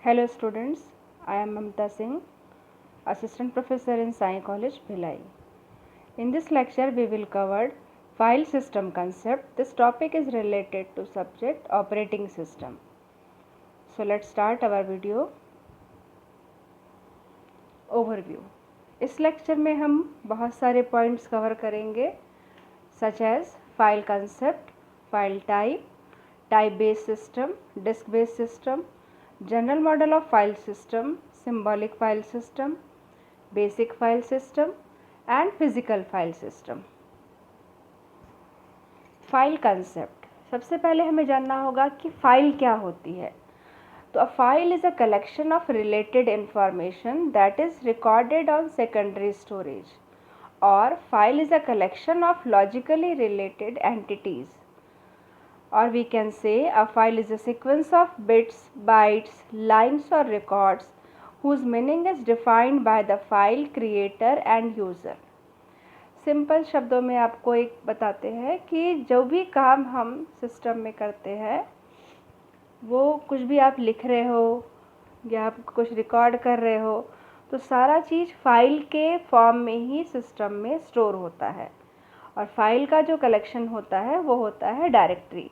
Hello students, I am Mamta Singh, Assistant Professor in Sai College, Bhilai. In this lecture, we will cover file system concept. This topic is related to subject operating system. So let's start our video. Overview. इस lecture में हम बहुत सारे points cover करेंगे such as file concept, file type, type based system, disk based system, general model of file system, symbolic file system, basic file system and physical file system. File concept, सबसे पहले हमें जानना होगा कि file क्या होती है. तो a file is a collection of related information that is recorded on secondary storage, और file is a collection of logically related entities, or we can say a file is a sequence of bits, bytes, lines or records whose meaning is defined by the file creator and user. Simple शब्दों में आपको एक बताते हैं कि जो भी काम हम सिस्टम में करते हैं, वो कुछ भी आप लिख रहे हो या आप कुछ रिकॉर्ड कर रहे हो, तो सारा चीज़ फाइल के फॉर्म में ही सिस्टम में स्टोर होता है. और फाइल का जो कलेक्शन होता है वो होता है डायरेक्टरी.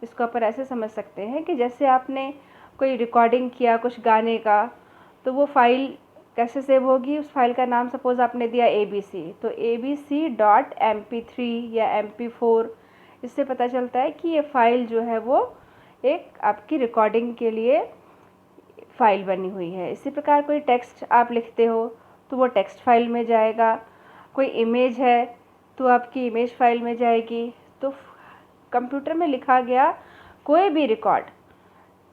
इसको अपन ऐसे समझ सकते हैं कि जैसे आपने कोई रिकॉर्डिंग किया कुछ गाने का, तो वो फाइल कैसे सेव होगी. उस फाइल का नाम सपोज़ आपने दिया ABC, तो abc.mp3 या mp4, इससे पता चलता है कि ये फाइल जो है वो एक आपकी रिकॉर्डिंग के लिए फ़ाइल बनी हुई है. इसी प्रकार कोई टेक्स्ट आप लिखते हो तो वो टेक्स्ट फाइल में जाएगा. कोई इमेज है तो आपकी इमेज फाइल में जाएगी. तो कंप्यूटर में लिखा गया कोई भी रिकॉर्ड,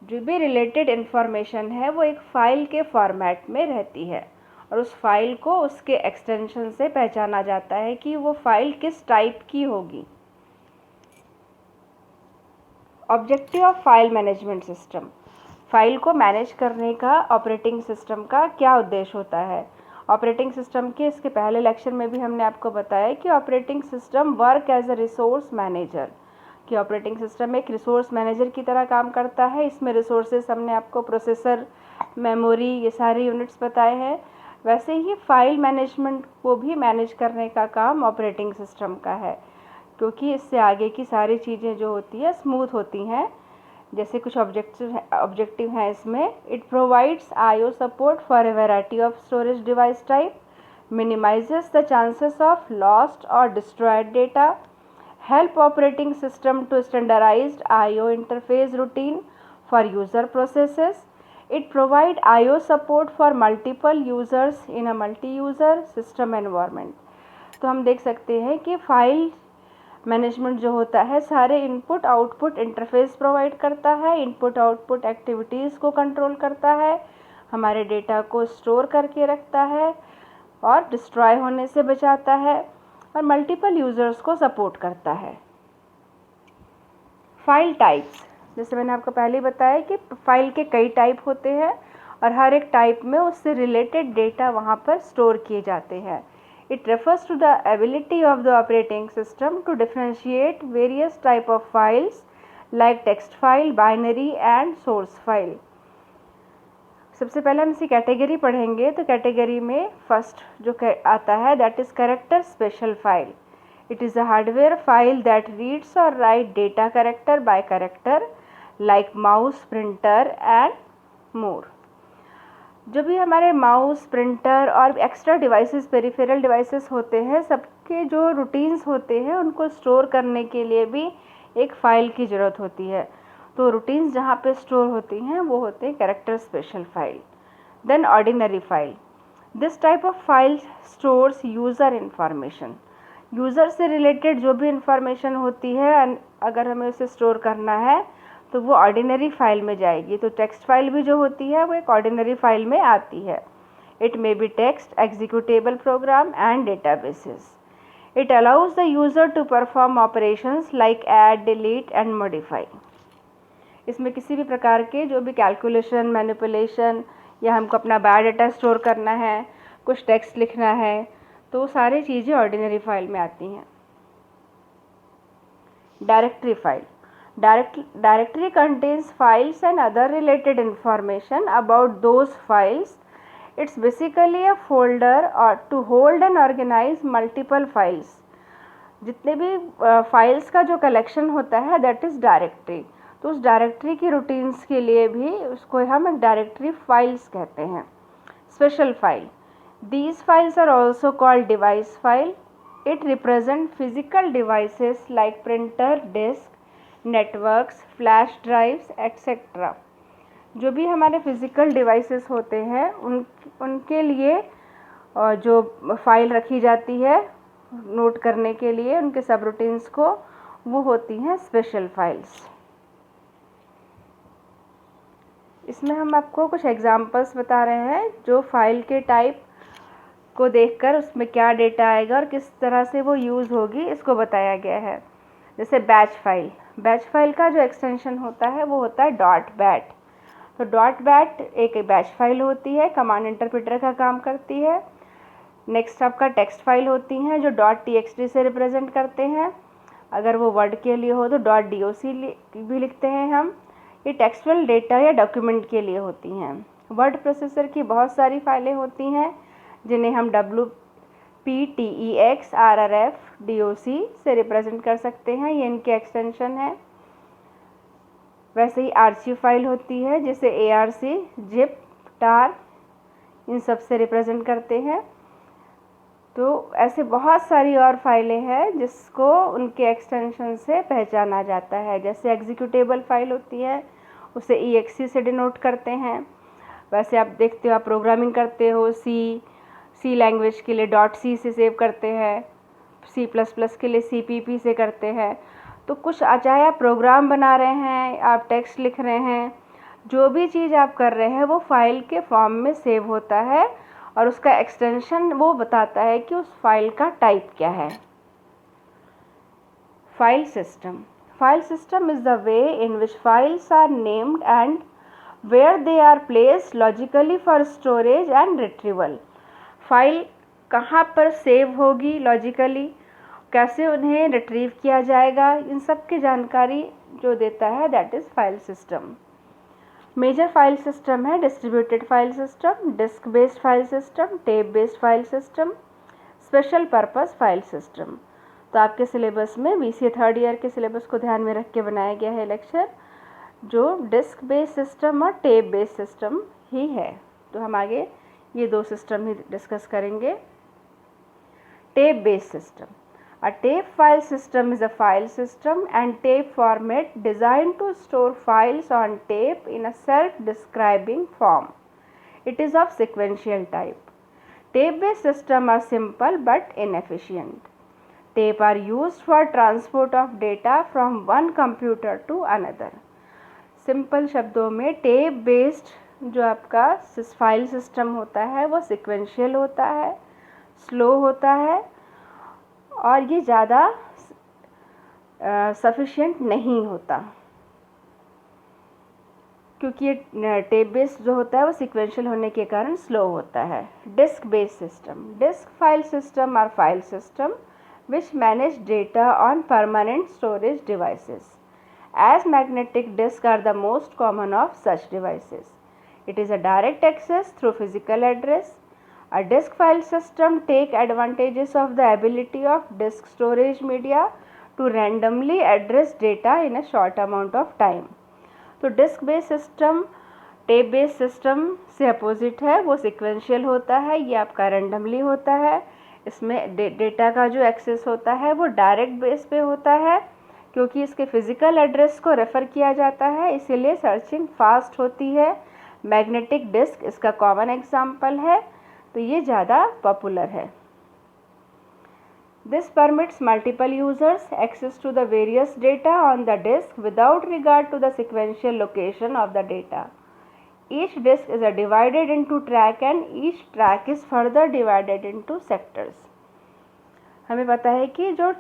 जो भी रिलेटेड इन्फॉर्मेशन है, वो एक फ़ाइल के फॉर्मेट में रहती है, और उस फाइल को उसके एक्सटेंशन से पहचाना जाता है कि वो फाइल किस टाइप की होगी. Objective of file management system. File को मैनेज करने का ऑपरेटिंग सिस्टम का क्या उद्देश्य होता है. ऑपरेटिंग सिस्टम के इसके पहले लेक्चर में भी हमने आपको बताया कि operating system work as a resource manager, कि ऑपरेटिंग सिस्टम एक रिसोर्स मैनेजर की तरह काम करता है. इसमें रिसोर्सेज हमने आपको प्रोसेसर, मेमोरी, ये सारे यूनिट्स बताए हैं. वैसे ही फाइल मैनेजमेंट को भी मैनेज करने का काम ऑपरेटिंग सिस्टम का है, क्योंकि इससे आगे की सारी चीज़ें जो होती है स्मूथ होती हैं. जैसे कुछ ऑब्जेक्टिव हैं इसमें. It provides IO support for a variety of storage device type, minimizes the chances of lost or destroyed data, help operating system to standardized IO interface routine for user processes. It provide IO support for multiple users in a multi-user system environment. तो हम देख सकते हैं कि file management जो होता है सारे इनपुट आउटपुट इंटरफेस प्रोवाइड करता है, इनपुट आउटपुट एक्टिविटीज़ को कंट्रोल करता है, हमारे डेटा को स्टोर करके रखता है और डिस्ट्रॉय होने से बचाता है, और मल्टीपल यूज़र्स को सपोर्ट करता है. फाइल टाइप्स, जैसे मैंने आपको पहले बताया कि फाइल के कई टाइप होते हैं और हर एक टाइप में उससे रिलेटेड डेटा वहाँ पर स्टोर किए जाते हैं. It refers to the ability of the operating system to differentiate various type of files like text file, binary and source file. सबसे पहले हम इसी कैटेगरी पढ़ेंगे. तो कैटेगरी में फर्स्ट जो आता है that is character special file. It is a hardware file that reads और write data character by character like mouse, printer and more. जो भी हमारे माउस, प्रिंटर और एक्स्ट्रा डिवाइसेस, पेरिफेरल डिवाइसेस होते हैं, सबके जो रूटीन्स होते हैं उनको स्टोर करने के लिए भी एक फ़ाइल की ज़रूरत होती है. तो रूटीन्स जहाँ पे स्टोर होती हैं वो होते हैं character special file. Then ordinary file. This type of file stores user information. User से रिलेटेड जो भी इंफॉर्मेशन होती है, अगर हमें उसे स्टोर करना है तो वो ऑर्डिनरी फाइल में जाएगी. तो टेक्स्ट फाइल भी जो होती है वो एक ऑर्डिनरी फाइल में आती है. It may be text, executable program and databases. It allows the user to perform operations like add, delete and modify. इसमें किसी भी प्रकार के जो भी कैलकुलेशन, मैनिपुलेशन, या हमको अपना बायोडाटा स्टोर करना है, कुछ टेक्स्ट लिखना है, तो वो सारी चीज़ें ऑर्डिनरी फाइल में आती हैं. Directory file. Directory contains files and other related information about those files. It's basically a folder or to hold and organize multiple files. जितने भी फाइल्स का जो कलेक्शन होता है दैट इज़ डायरेक्टरी. तो उस डायरेक्टरी की रूटीन्स के लिए भी उसको हम एक डायरेक्टरी फाइल्स कहते हैं. Special file. These files are also called device file. It represents physical devices like printer, disk, networks, flash drives, etc. जो भी हमारे फिजिकल डिवाइसेस होते हैं उनके लिए जो फाइल रखी जाती है नोट करने के लिए उनके सब रूटीन्स को, वो होती हैं स्पेशल फाइल्स. इसमें हम आपको कुछ एग्जांपल्स बता रहे हैं जो फाइल के टाइप को देखकर उसमें क्या डेटा आएगा और किस तरह से वो यूज़ होगी इसको बताया गया है. जैसे बैच फाइल. बैच फाइल का जो एक्सटेंशन होता है वो होता है डॉट बैट. तो डॉट बैट एक बैच फाइल होती है, कमांड इंटरप्रेटर का काम करती है. नेक्स्ट आपका टेक्स्ट फाइल होती हैं जो डॉट txt से रिप्रेजेंट करते हैं. अगर वो वर्ड के लिए हो तो डॉट doc भी लिखते हैं हम. ये टेक्सचुअल डेटा या डॉक्यूमेंट के लिए होती हैं. वर्ड प्रोसेसर की बहुत सारी फाइलें होती हैं जिन्हें हम wp, tex, rrf, doc से रिप्रेजेंट कर सकते हैं. ये इनके एक्सटेंशन है. वैसे ही आर्चिव फाइल होती है जिसे arc, zip, tar इन सब से रिप्रेजेंट करते हैं. तो ऐसे बहुत सारी और फाइलें हैं जिसको उनके एक्सटेंशन से पहचाना जाता है. जैसे एग्जीक्यूटेबल फाइल होती है उसे exe से डिनोट करते हैं. वैसे आप देखते हो, आप प्रोग्रामिंग करते हो, सी लैंग्वेज के लिए .c से सेव करते हैं, C++ के लिए CPP से करते हैं. तो कुछ चाहे आप प्रोग्राम बना रहे हैं, आप टेक्स्ट लिख रहे हैं, जो भी चीज़ आप कर रहे हैं वो फाइल के फॉर्म में सेव होता है और उसका एक्सटेंशन वो बताता है कि उस फाइल का टाइप क्या है. File system. File system is the way in which files are named and where they are placed logically for storage and retrieval. File कहाँ पर सेव होगी लॉजिकली, कैसे उन्हें रिट्रीव किया जाएगा, इन सब की जानकारी जो देता है that is file system. Major file system है distributed file system, disk based file system, tape based file system, special purpose file system. तो आपके सिलेबस में BCA थर्ड ईयर के सिलेबस को ध्यान में रख के बनाया गया है लेक्चर जो डिस्क बेस्ड सिस्टम और टेप बेस्ड सिस्टम ही है. तो हम आगे ये दो सिस्टम ही डिस्कस करेंगे. Tape based system. A tape file system is a file system and tape format designed to store files on tape in a self-describing form. It is of sequential type. Tape-based systems are simple but inefficient. Tape are used for transport of data from one computer to another. Simple शब्दों में tape based जो आपका file system होता है वो sequential होता है, slow होता है और ये ज़्यादा सफिशिएंट नहीं होता क्योंकि ये टेप बेस्ड जो होता है वो सीक्वेंशियल होने के कारण स्लो होता है. Disk based system. Disk file system are file system which manage data on permanent storage devices. As magnetic disk are the most common of such devices. It is a direct access through physical address. A disk file system take advantages of the ability of disk storage media to randomly address data in a short amount of time. तो disk based system tape based system से opposite है, वो sequential होता है, ये आपका randomly होता है. इसमें डेटा का जो एक्सेस होता है वो डायरेक्ट बेस पे होता है क्योंकि इसके फिजिकल एड्रेस को रेफ़र किया जाता है, इसीलिए सर्चिंग फास्ट होती है. मैग्नेटिक डिस्क इसका कॉमन एग्जाम्पल है, तो ये ज़्यादा पॉपुलर है. This permits multiple users access to the various data on the disk without regard to the sequential location of the data. Each disk is divided into track and each track is further divided into sectors. हमें पता है कि जो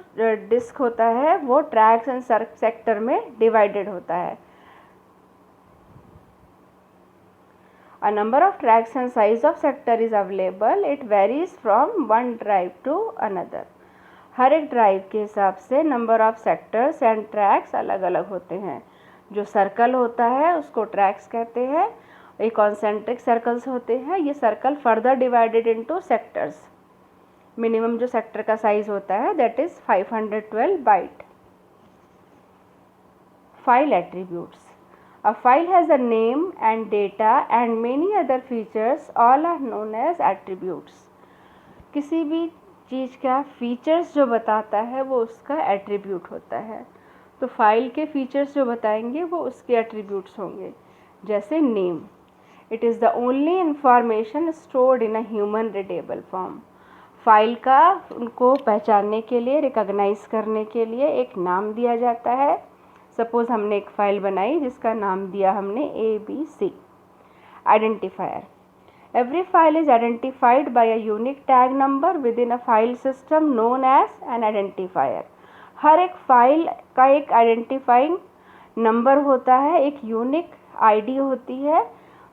disk होता है वो tracks and sector में divided होता है. A number of tracks and size of sector is available. It varies from one drive to another. हर एक ड्राइव के हिसाब से number of sectors and tracks अलग अलग होते हैं। जो सर्कल होता है उसको ट्रैक्स कहते हैं। ये कॉन्सेंट्रिक सर्कल्स होते हैं। ये circle further divided into sectors. Minimum जो सेक्टर का साइज होता है that is 512 byte. File attributes. A file has a name and data and many other features, all are known as attributes. किसी भी चीज़ का फीचर्स जो बताता है वो उसका एट्रीब्यूट होता है। तो फाइल के फीचर्स जो बताएंगे वो उसके एट्रीब्यूट्स होंगे। जैसे name, it is the only information stored in a human readable form. File का उनको पहचानने के लिए, रिकॉग्नाइज करने के लिए एक नाम दिया जाता है। सपोज हमने एक फ़ाइल बनाई जिसका नाम दिया हमने ABC। Identifier, every file is identified by a unique tag number within a file system known as an identifier. हर एक फाइल का एक आइडेंटिफाइंग नंबर होता है, एक यूनिक ID होती है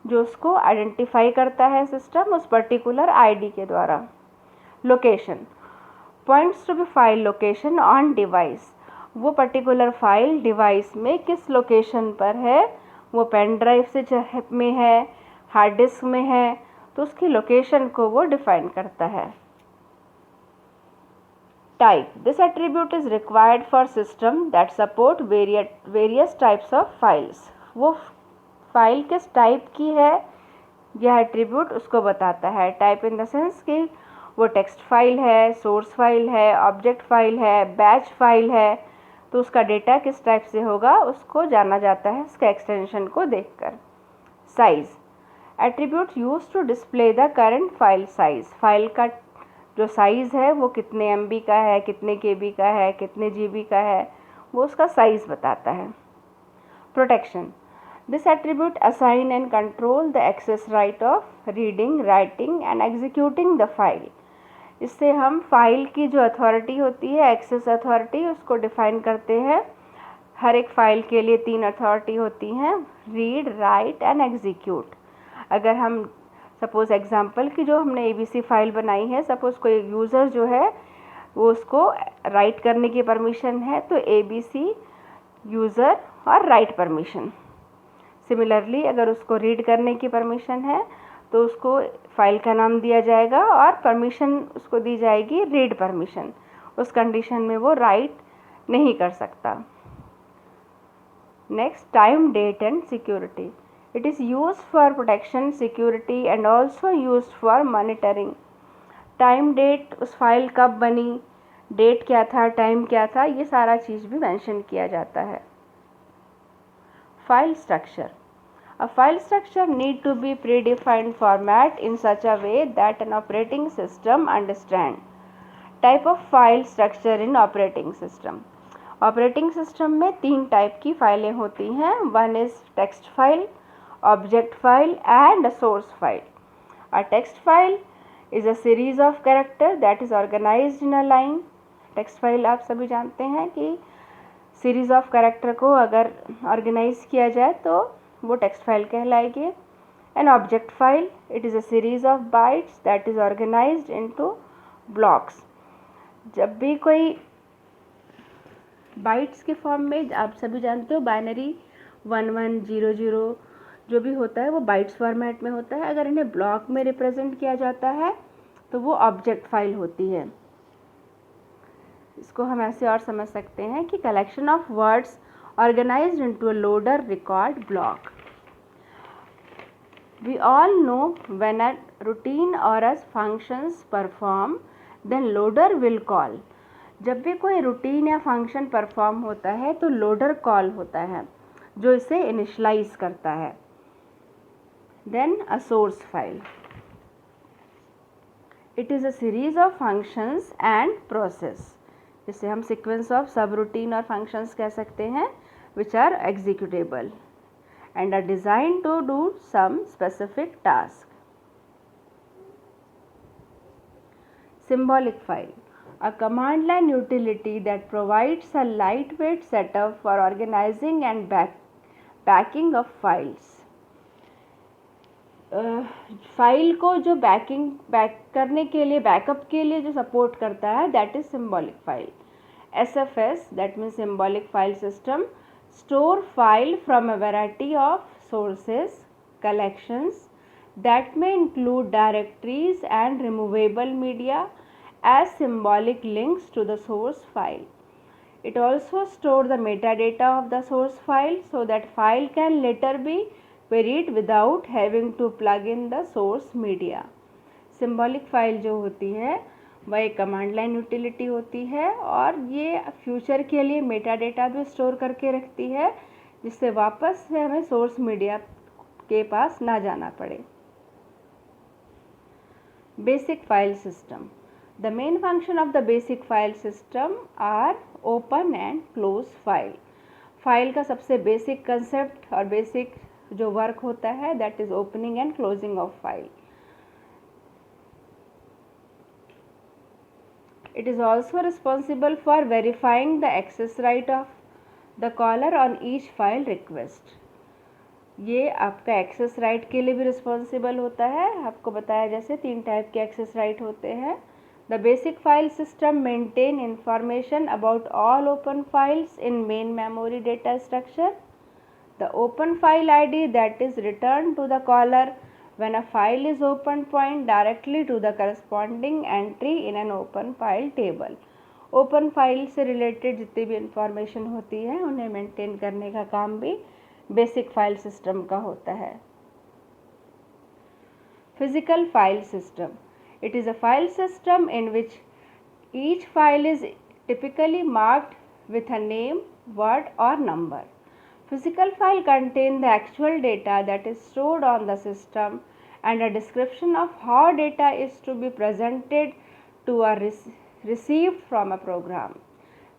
जो उसको आइडेंटिफाई करता है सिस्टम उस पर्टिकुलर ID के द्वारा। Location, points to be file location on device. वो पर्टिकुलर फाइल डिवाइस में किस लोकेशन पर है, वो पेन ड्राइव से में है, हार्ड डिस्क में है, तो उसकी लोकेशन को वो डिफाइन करता है। Type, this attribute is required for system that support various types of files. वो फाइल किस टाइप की है यह एट्रीब्यूट उसको बताता है। टाइप इन द सेंस कि वो टेक्स्ट फाइल है, सोर्स फाइल है, ऑब्जेक्ट फाइल है, बैच फाइल है, तो उसका डेटा किस टाइप से होगा उसको जाना जाता है उसके एक्सटेंशन को देखकर। Size, attribute use to display the current file size. File का जो साइज़ है वो कितने MB का है, कितने KB का है, कितने GB का है, वो उसका साइज़ बताता है। Protection, this attribute assign and control the access right of reading, writing and executing the file. इससे हम फाइल की जो अथॉरिटी होती है, एक्सेस अथॉरिटी, उसको डिफाइन करते हैं। हर एक फ़ाइल के लिए 3 अथॉरिटी होती हैं, रीड, राइट एंड एग्जीक्यूट। अगर हम सपोज़ एग्जांपल की जो हमने ABC फाइल बनाई है, सपोज़ कोई यूज़र जो है वो उसको राइट करने की परमिशन है तो ABC यूज़र और राइट परमिशन। सिमिलरली अगर उसको रीड करने की परमिशन है तो उसको फाइल का नाम दिया जाएगा और परमिशन उसको दी जाएगी रीड परमिशन। उस कंडीशन में वो राइट नहीं कर सकता। Next, time, date and security. It is used for protection, security and also used for monitoring. Time, date, उस फाइल कब बनी, डेट क्या था, टाइम क्या था, ये सारा चीज़ भी मेंशन किया जाता है। File structure, a file structure need to be predefined format in such a way that an operating system understand. Type of file structure in operating system. Operating system में 3 टाइप की फाइलें होती हैं। One is text file, object file and a source file. A text file is a series of character that is organized in a line. text file आप सभी जानते हैं कि series of character को अगर organize किया जाए तो वो टेक्स्ट फाइल कहलाएगी। An object file, it is a series of bytes that is organized into blocks. जब भी कोई बाइट्स के फॉर्म में, आप सभी जानते हो बाइनरी 1100 जो भी होता है वो बाइट्स फॉर्मेट में होता है। अगर इन्हें ब्लॉक में रिप्रेजेंट किया जाता है तो वो ऑब्जेक्ट फाइल होती है। इसको हम ऐसे और समझ सकते हैं कि collection of words organized into a loader record block. We all know when a routine or as functions perform, then loader will call. जब भी कोई रूटीन या फंक्शन परफॉर्म होता है तो लोडर कॉल होता है जो इसे इनिशलाइज करता है। Then a source file. It is a series of functions and process. जिसे हम sequence of subroutine और functions कह सकते हैं which are executable and are designed to do some specific task. Symbolic file, a command line utility that provides a lightweight setup for organizing and backing of files. File को जो back करने के लिए, backup के लिए जो support करता है, that is symbolic file. SFS, that means symbolic file system, store file from a variety of sources, collections that may include directories and removable media as symbolic links to the source file. It also stores the metadata of the source file so that file can later be queried without having to plug in the source media. Symbolic file जो होती है वह एक command line utility होती है और ये future के लिए मेटा डेटा भी स्टोर करके रखती है, जिससे वापस से हमें सोर्स मीडिया के पास ना जाना पड़े. Basic file system. The main function of the basic file system are open and close file. File का सबसे बेसिक कंसेप्ट और बेसिक जो वर्क होता है, that is opening and closing of file. It is also responsible for verifying the access right of the caller on each file request. ये आपका access right के लिए भी रिस्पॉन्सिबल होता है. आपको बताया जैसे 3 टाइप के एक्सेस राइट होते हैं. The basic file system maintain information about all open files in main memory data structure. The open file ID that is returned to the caller when a file is opened point directly to the corresponding entry in an open file table. Open file से related जितनी भी information होती है उन्हें maintain करने का काम भी बेसिक फाइल सिस्टम का होता है. Physical file system. It is a file system in which each file is typically marked with a name, word और number. Physical file contain the actual data that is stored on the system and a description of how data is to be presented to or received from a program.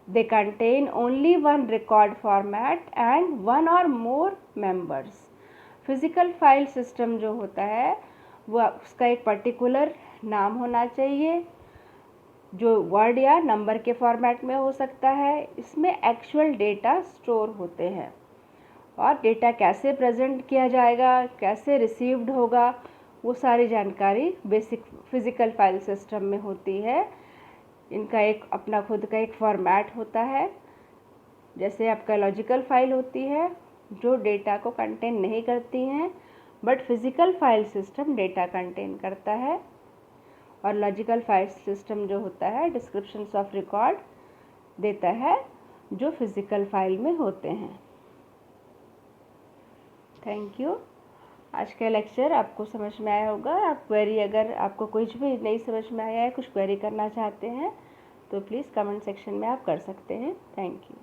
They contain only one record format and one or more members. Physical file system जो होता है वो उसका एक particular नाम होना चाहिए जो वर्ड या नंबर के फॉर्मेट में हो सकता है. इसमें एक्चुअल डेटा स्टोर होते हैं और डेटा कैसे प्रेजेंट किया जाएगा, कैसे रिसीव्ड होगा, वो सारी जानकारी बेसिक फिज़िकल फाइल सिस्टम में होती है. इनका एक अपना खुद का एक फॉर्मेट होता है. जैसे आपका लॉजिकल फाइल होती है जो डेटा को कंटेन नहीं करती हैं, but physical file system data contain करता है. और लॉजिकल फाइल सिस्टम जो होता है डिस्क्रिप्शंस ऑफ रिकॉर्ड देता है जो फिज़िकल फाइल में होते हैं. Thank you. आज का लेक्चर आपको समझ में आया होगा. आप क्वेरी, अगर आपको कुछ भी नहीं समझ में आया है, कुछ क्वेरी करना चाहते हैं तो प्लीज़ कमेंट सेक्शन में आप कर सकते हैं. Thank you.